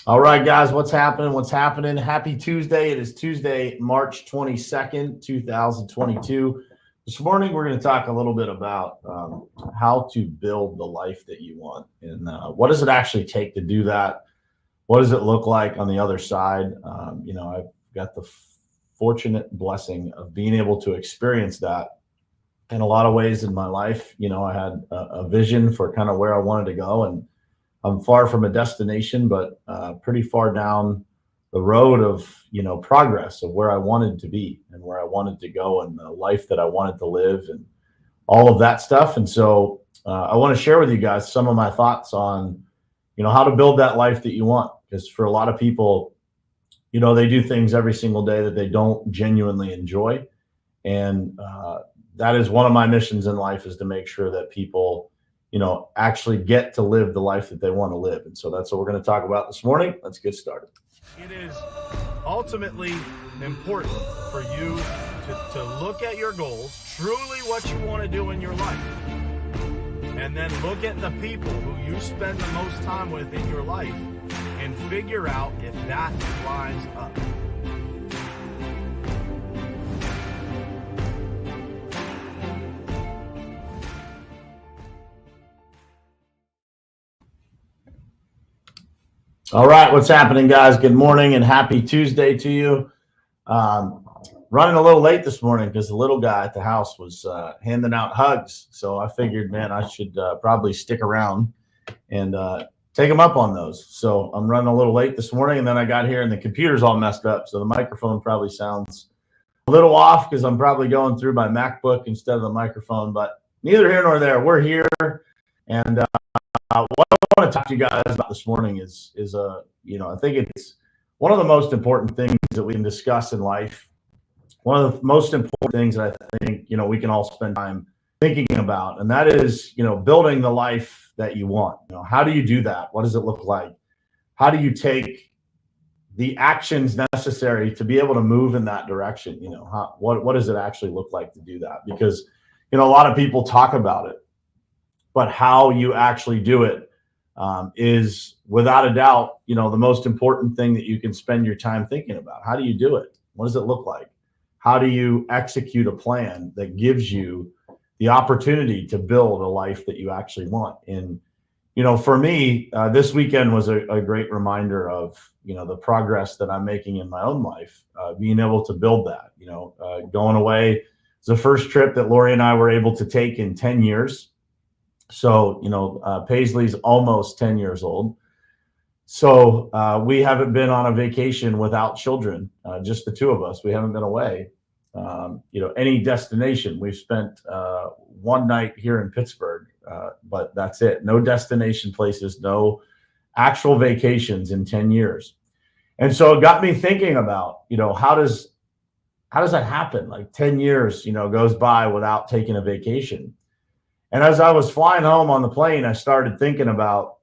All right, guys, what's happening? What's happening? Happy Tuesday. It is Tuesday, March 22nd, 2022. This morning, we're going to talk a little bit about how to build the life that you want and what does it actually take to do that? What does it look like on the other side? I've got the fortunate blessing of being able to experience that in a lot of ways in my life. I had a vision for kind of where I wanted to go, and I'm far from a destination, but pretty far down the road of progress of where I wanted to be and where I wanted to go and the life that I wanted to live and all of that stuff. And so I want to share with you guys some of my thoughts on how to build that life that you want. Because for a lot of people, they do things every single day that they don't genuinely enjoy, and that is one of my missions in life, is to make sure that people actually get to live the life that they want to live. And so that's what we're going to talk about this morning. Let's get started. It is ultimately important for you to look at your goals, truly what you want to do in your life, and then look at the people who you spend the most time with in your life and figure out if that lines up. All right, what's happening, guys? Good morning and happy Tuesday to you. Running a little late this morning because the little guy at the house was handing out hugs. So I figured, man, I should probably stick around and take him up on those. So I'm running a little late this morning, and then I got here and the computer's all messed up. So the microphone probably sounds a little off because I'm probably going through my MacBook instead of the microphone. But neither here nor there. We're here, and what I want to talk to you guys about this morning is I think it's one of the most important things that we can discuss in life. One of the most important things that I think we can all spend time thinking about, and that is building the life that you want. How do you do that? What does it look like? How do you take the actions necessary to be able to move in that direction? What does it actually look like to do that? Because a lot of people talk about it, but how you actually do it is without a doubt, the most important thing that you can spend your time thinking about. How do you do it? What does it look like? How do you execute a plan that gives you the opportunity to build a life that you actually want? And, for me, this weekend was a great reminder of, the progress that I'm making in my own life, being able to build that, going away. It's the first trip that Lori and I were able to take in 10 years. So, Paisley's almost 10 years old. So we haven't been on a vacation without children, just the two of us. We haven't been away, any destination. We've spent one night here in Pittsburgh, but that's it. No destination places, no actual vacations in 10 years. And so it got me thinking about, how does that happen? Like 10 years, goes by without taking a vacation. And as I was flying home on the plane, I started thinking about,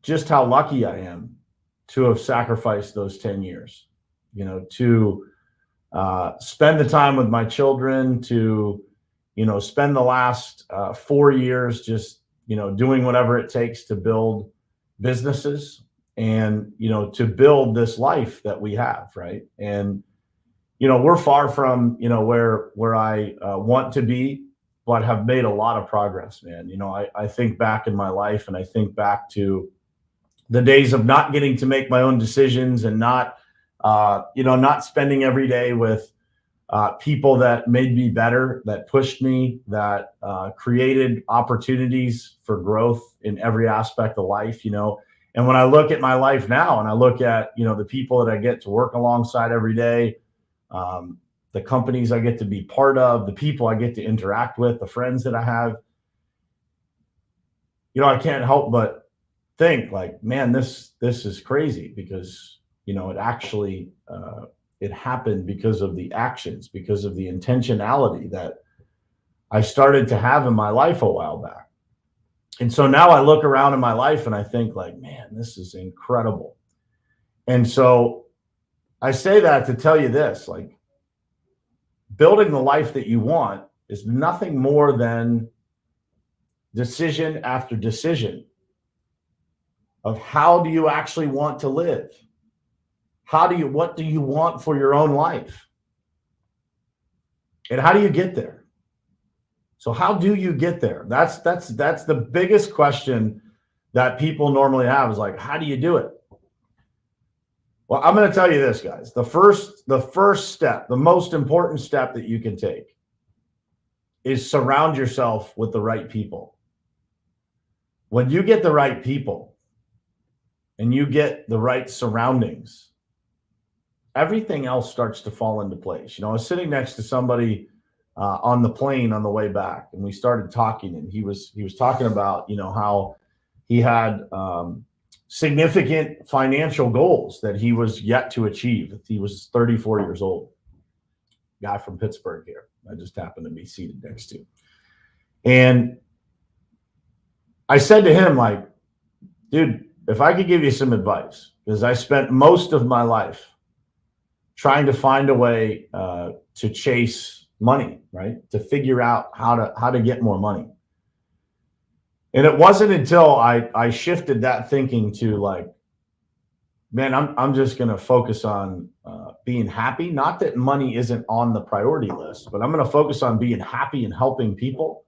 just how lucky I am to have sacrificed those 10 years, to spend the time with my children, to, spend the last 4 years just, doing whatever it takes to build businesses and, to build this life that we have, right? And we're far from, where I want to be, but have made a lot of progress, man. I think back in my life, and I think back to the days of not getting to make my own decisions and not spending every day with people that made me better, that pushed me, that created opportunities for growth in every aspect of life, And when I look at my life now, and I look at, the people that I get to work alongside every day, the companies I get to be part of, the people I get to interact with, the friends that I have, I can't help but think like, man, this is crazy, because, it actually, it happened because of the actions, because of the intentionality that I started to have in my life a while back. And so now I look around in my life and I think like, man, this is incredible. And so I say that to tell you this, like, building the life that you want is nothing more than decision after decision of how do you actually want to live? What do you want for your own life? And how do you get there? So how do you get there? That's the biggest question that people normally have is like, how do you do it? Well, I'm going to tell you this, guys. The first step, the most important step that you can take is surround yourself with the right people. When you get the right people and you get the right surroundings, everything else starts to fall into place. I was sitting next to somebody on the plane on the way back, and we started talking, and he was talking about, how he had significant financial goals that he was yet to achieve. He was 34 years old, guy from Pittsburgh here. I just happened to be seated next to. And I said to him, like, dude, if I could give you some advice, because I spent most of my life trying to find a way to chase money, right? To figure out how to get more money. And it wasn't until I shifted that thinking to like, man, I'm just going to focus on being happy. Not that money isn't on the priority list, but I'm going to focus on being happy and helping people.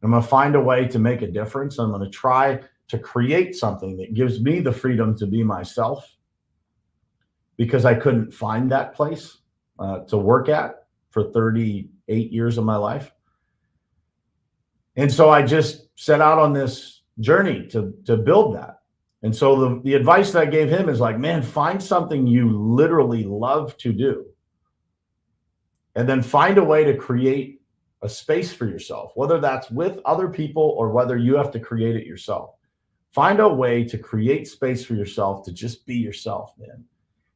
I'm going to find a way to make a difference. I'm going to try to create something that gives me the freedom to be myself, because I couldn't find that place to work at for 38 years of my life. And so I just set out on this journey to build that. And so the advice that I gave him is like, man, find something you literally love to do. And then find a way to create a space for yourself, whether that's with other people or whether you have to create it yourself. Find a way to create space for yourself to just be yourself, man,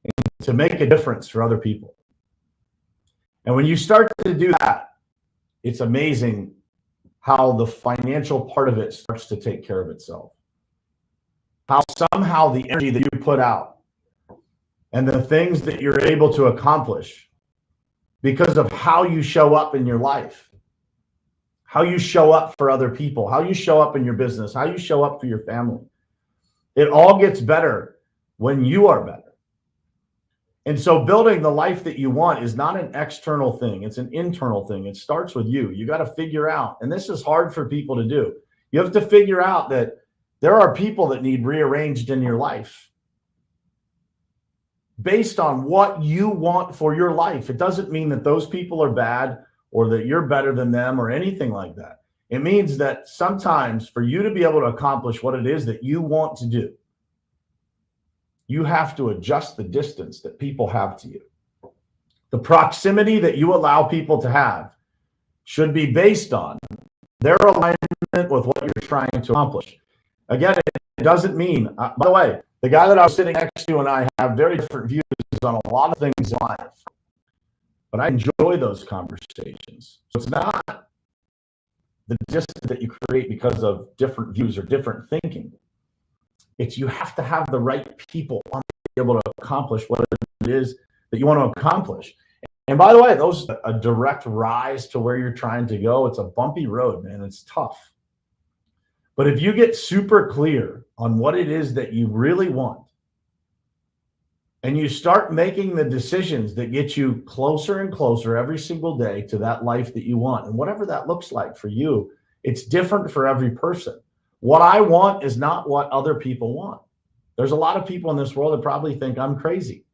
and to make a difference for other people. And when you start to do that, it's amazing how the financial part of it starts to take care of itself. How somehow the energy that you put out and the things that you're able to accomplish because of how you show up in your life, how you show up for other people, how you show up in your business, how you show up for your family. It all gets better when you are better. And so building the life that you want is not an external thing. It's an internal thing. It starts with you. You got to figure out, and this is hard for people to do. You have to figure out that there are people that need rearranged in your life based on what you want for your life. It doesn't mean that those people are bad or that you're better than them or anything like that. It means that sometimes for you to be able to accomplish what it is that you want to do, you have to adjust the distance that people have to you. The proximity that you allow people to have should be based on their alignment with what you're trying to accomplish. Again, it doesn't mean, by the way, the guy that I was sitting next to and I have very different views on a lot of things in life, but I enjoy those conversations. So it's not the distance that you create because of different views or different thinking. It's you have to have the right people to be able to accomplish what it is that you want to accomplish. And by the way, those a direct rise to where you're trying to go. It's a bumpy road, man. It's tough. But if you get super clear on what it is that you really want, and you start making the decisions that get you closer and closer every single day to that life that you want, and whatever that looks like for you, it's different for every person. What I want is not what other people want. There's a lot of people in this world that probably think I'm crazy,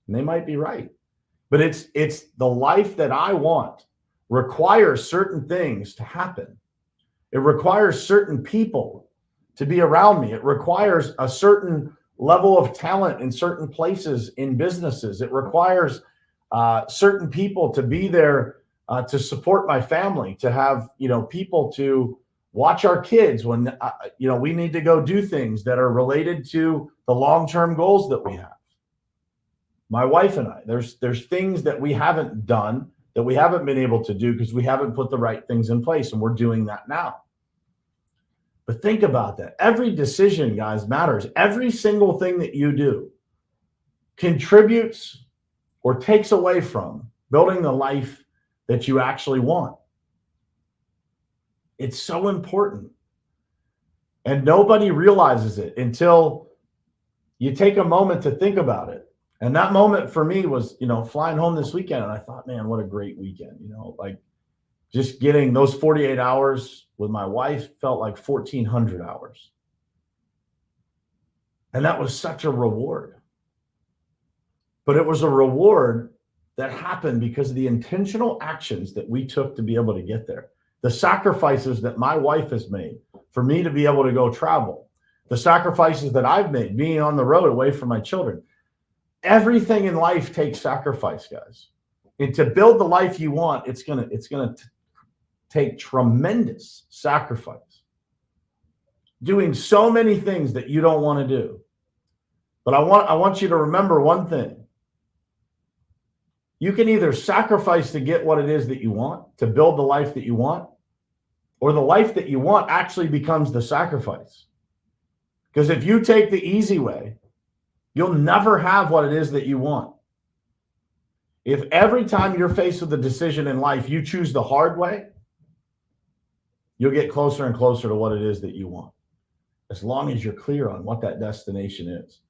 and they might be right. But it's the life that I want requires certain things to happen. It requires certain people to be around me. It requires a certain level of talent in certain places in businesses. It requires certain people to be there to support my family, to have people to watch our kids when we need to go do things that are related to the long-term goals that we have. My wife and I, there's things that we haven't done, that we haven't been able to do because we haven't put the right things in place, and we're doing that now. But think about that. Every decision, guys, matters. Every single thing that you do contributes or takes away from building the life that you actually want. It's so important. And nobody realizes it until you take a moment to think about it. And that moment for me was, flying home this weekend. And I thought, man, what a great weekend. Like just getting those 48 hours with my wife felt like 1,400 hours. And that was such a reward. But it was a reward that happened because of the intentional actions that we took to be able to get there. The sacrifices that my wife has made for me to be able to go travel. The sacrifices that I've made being on the road away from my children. Everything in life takes sacrifice, guys. And to build the life you want, it's gonna take tremendous sacrifice. Doing so many things that you don't want to do. But I want you to remember one thing. You can either sacrifice to get what it is that you want, to build the life that you want, or the life that you want actually becomes the sacrifice. Because if you take the easy way, you'll never have what it is that you want. If every time you're faced with a decision in life, you choose the hard way, you'll get closer and closer to what it is that you want, as long as you're clear on what that destination is.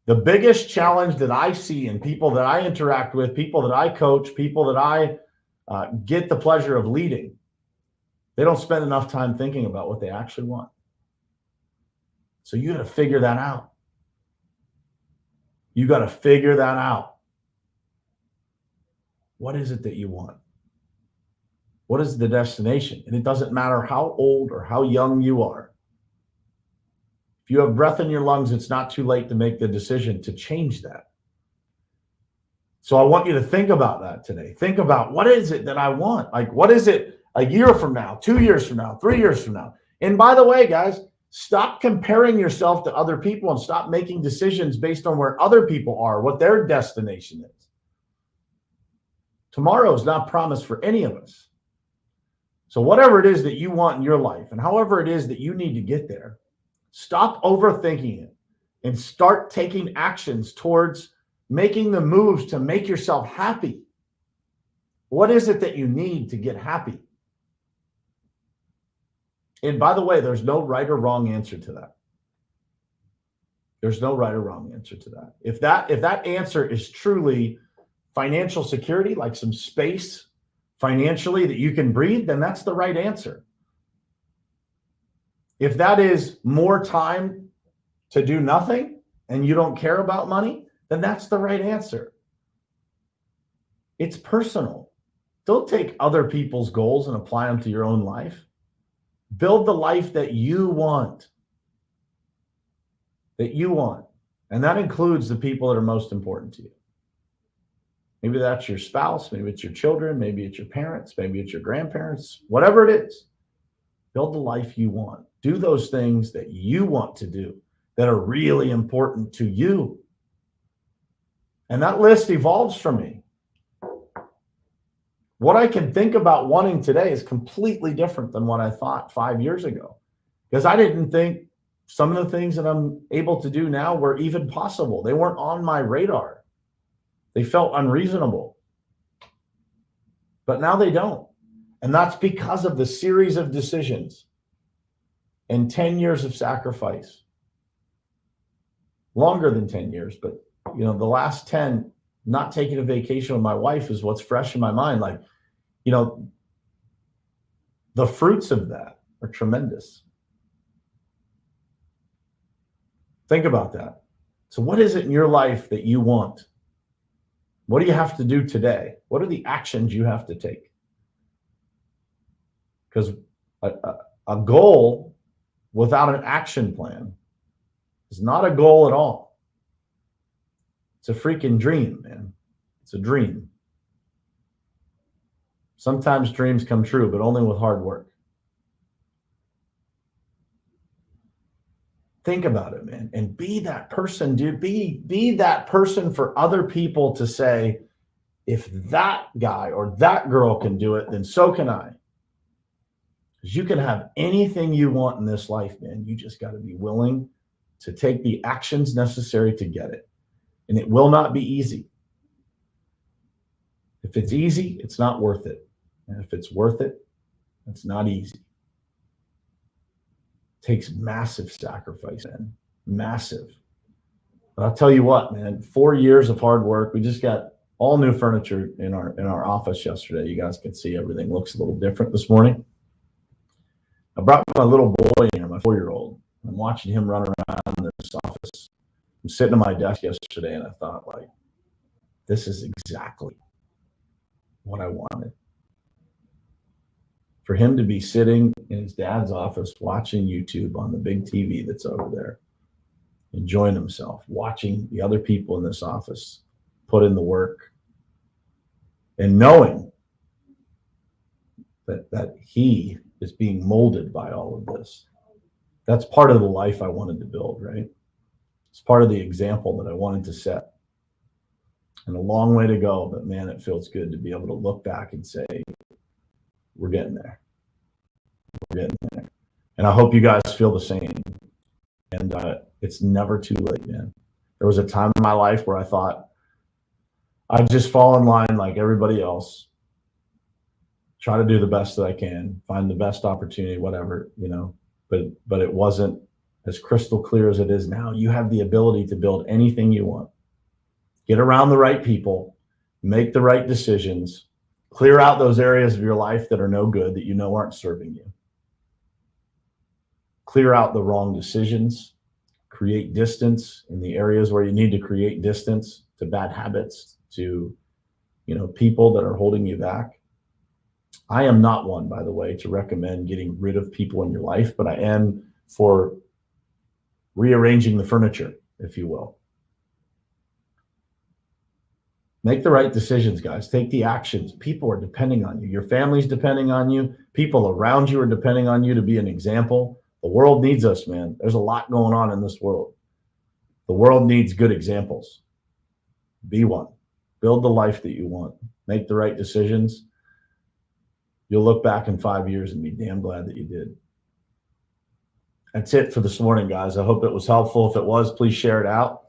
The biggest challenge that I see in people that I interact with, people that I coach, people that I get the pleasure of leading, they don't spend enough time thinking about what they actually want. So you got to figure that out. You got to figure that out. What is it that you want? What is the destination? And it doesn't matter how old or how young you are. If you have breath in your lungs, it's not too late to make the decision to change that. So I want you to think about that today. Think about, what is it that I want? Like, what is it a year from now, 2 years from now, 3 years from now? And by the way, guys, stop comparing yourself to other people and stop making decisions based on where other people are, what their destination is. Tomorrow is not promised for any of us. So whatever it is that you want in your life and however it is that you need to get there, stop overthinking it and start taking actions towards making the moves to make yourself happy. What is it that you need to get happy? And by the way, there's no right or wrong answer to that. There's no right or wrong answer to that. If that answer is truly financial security, like some space financially that you can breathe, then that's the right answer. If that is more time to do nothing and you don't care about money, then that's the right answer. It's personal. Don't take other people's goals and apply them to your own life. Build the life that you want. That you want. And that includes the people that are most important to you. Maybe that's your spouse, maybe it's your children, maybe it's your parents, maybe it's your grandparents, whatever it is. Build the life you want. Do those things that you want to do that are really important to you. And that list evolves for me. What I can think about wanting today is completely different than what I thought 5 years ago, because I didn't think some of the things that I'm able to do now were even possible. They weren't on my radar. They felt unreasonable. But now they don't. And that's because of the series of decisions and 10 years of sacrifice. Longer than 10 years, but the last 10, not taking a vacation with my wife is what's fresh in my mind. Like, the fruits of that are tremendous. Think about that. So what is it in your life that you want? What do you have to do today? What are the actions you have to take? Because a goal without an action plan is not a goal at all. It's a freaking dream, man. It's a dream. Sometimes dreams come true, but only with hard work. Think about it, man, and be that person, dude. Be that person for other people to say, if that guy or that girl can do it, then so can I. Because you can have anything you want in this life, man. You just got to be willing to take the actions necessary to get it. And it will not be easy. If it's easy, it's not worth it. And if it's worth it, it's not easy. It takes massive sacrifice, man. Massive. But I'll tell you what, man, 4 years of hard work. We just got all new furniture in our office yesterday. You guys can see everything looks a little different this morning. I brought my little boy in here, my 4-year-old. I'm watching him run around in this office. I'm sitting at my desk yesterday, and I thought, like, this is exactly what I wanted. For him to be sitting in his dad's office watching YouTube on the big TV that's over there, enjoying himself, watching the other people in this office put in the work, and knowing that he is being molded by all of this. That's part of the life I wanted to build, right? It's part of the example that I wanted to set. And a long way to go, but man, it feels good to be able to look back and say, we're getting there. We're getting there. And I hope you guys feel the same. And it's never too late, man. There was a time in my life where I thought I'd just fall in line like everybody else, try to do the best that I can, find the best opportunity, whatever, but it wasn't as crystal clear as it is now. You have the ability to build anything you want. Get around the right people, make the right decisions, clear out those areas of your life that are no good, that you know aren't serving you. Clear out the wrong decisions, create distance in the areas where you need to create distance, to bad habits, to people that are holding you back. I am not one, by the way, to recommend getting rid of people in your life, but I am for rearranging the furniture, if you will. Make the right decisions, guys. Take the actions. People are depending on you. Your family's depending on you. People around you are depending on you to be an example. The world needs us, man. There's a lot going on in this world. The world needs good examples. Be one. Build the life that you want. Make the right decisions. You'll look back in 5 years and be damn glad that you did. That's it for this morning, guys. I hope it was helpful. If it was, please share it out.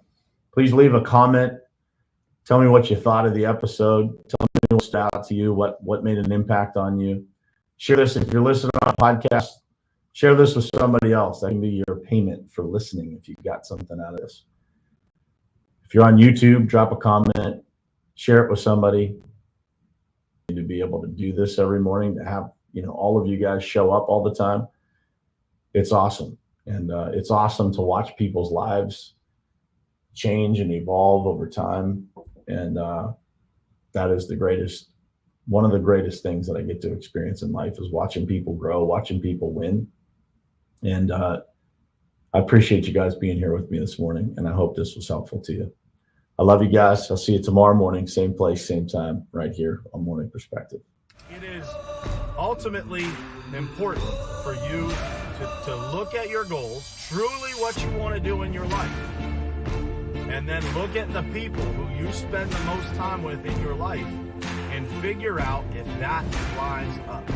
Please leave a comment. Tell me what you thought of the episode. Tell me what stood out to you, what made an impact on you. Share this if you're listening on a podcast. Share this with somebody else. That can be your payment for listening if you got something out of this. If you're on YouTube, drop a comment. Share it with somebody. To be able to do this every morning, to have all of you guys show up all the time, it's awesome. And it's awesome to watch people's lives change and evolve over time. And that is one of the greatest things that I get to experience in life, is watching people grow, watching people win. And I appreciate you guys being here with me this morning, and I hope this was helpful to you. I love you guys. I'll see you tomorrow morning, same place, same time, right here on Morning Perspective. It is ultimately important for you to look at your goals, truly what you want to do in your life, and then look at the people who you spend the most time with in your life and figure out if that lines up.